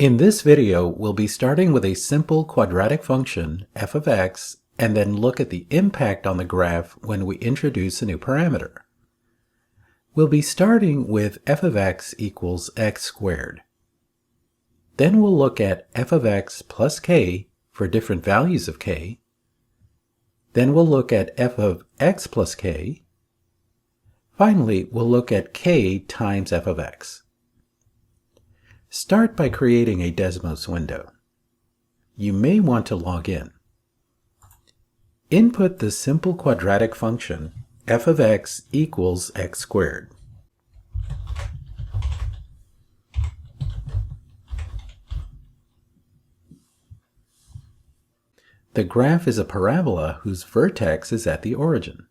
In this video, we'll be starting with a simple quadratic function, f of x, and then look at the impact on the graph when we introduce a new parameter. We'll be starting with f of x equals x squared. Then we'll look at f of x plus k for different values of k. Then we'll look at f of x plus k. Finally, we'll look at k times f of x. Start by creating a Desmos window. You may want to log in. Input the simple quadratic function f of x equals x squared. The graph is a parabola whose vertex is at the origin.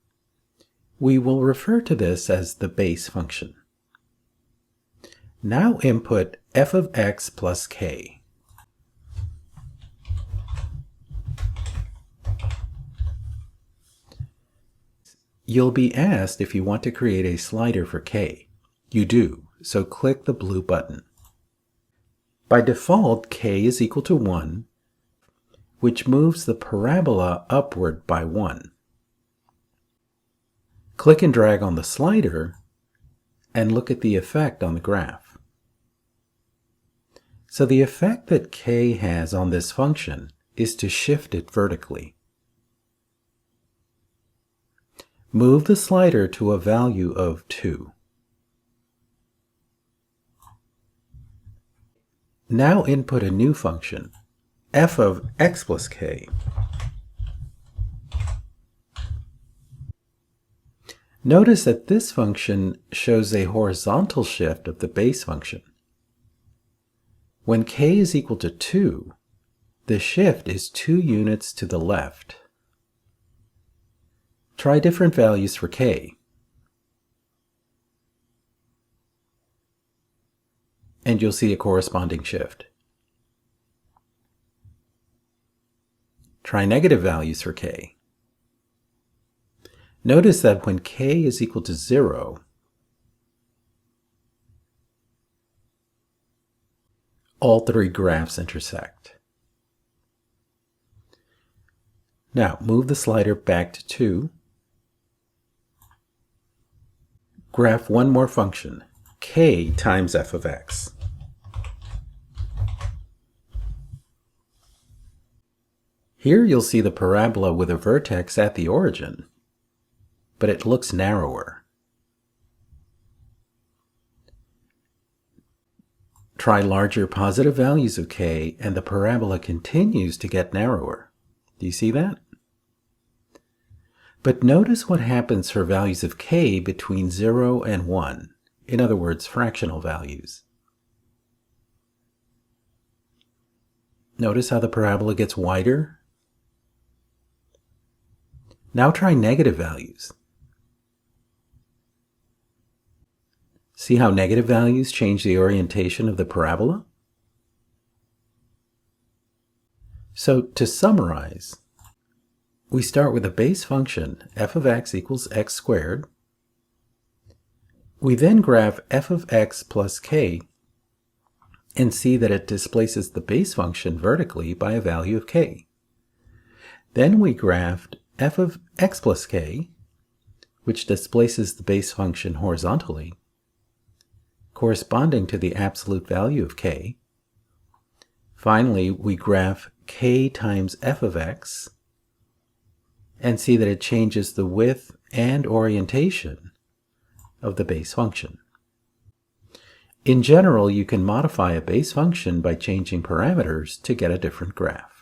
We will refer to this as the base function. Now input f of x plus k. You'll be asked if you want to create a slider for k. You do, so click the blue button. By default, k is equal to 1, which moves the parabola upward by 1. Click and drag on the slider and look at the effect on the graph. So the effect that k has on this function is to shift it vertically. Move the slider to a value of 2. Now input a new function, f of x plus k. Notice that this function shows a horizontal shift of the base function. When k is equal to 2, the shift is 2 units to the left. Try different values for k, and you'll see a corresponding shift. Try negative values for k. Notice that when k is equal to 0, all three graphs intersect. Now move the slider back to 2. Graph one more function, k times f of x. Here you'll see the parabola with a vertex at the origin, but it looks narrower. Try larger positive values of k and the parabola continues to get narrower. Do you see that? But notice what happens for values of k between 0 and 1, in other words, fractional values. Notice how the parabola gets wider? Now try negative values. See how negative values change the orientation of the parabola? So to summarize, we start with a base function, f of x equals x squared. We then graph f of x plus k and see that it displaces the base function vertically by a value of k. Then we graphed f of x plus k, which displaces the base function horizontally, corresponding to the absolute value of k. Finally, we graph k times f of x and see that it changes the width and orientation of the base function. In general, you can modify a base function by changing parameters to get a different graph.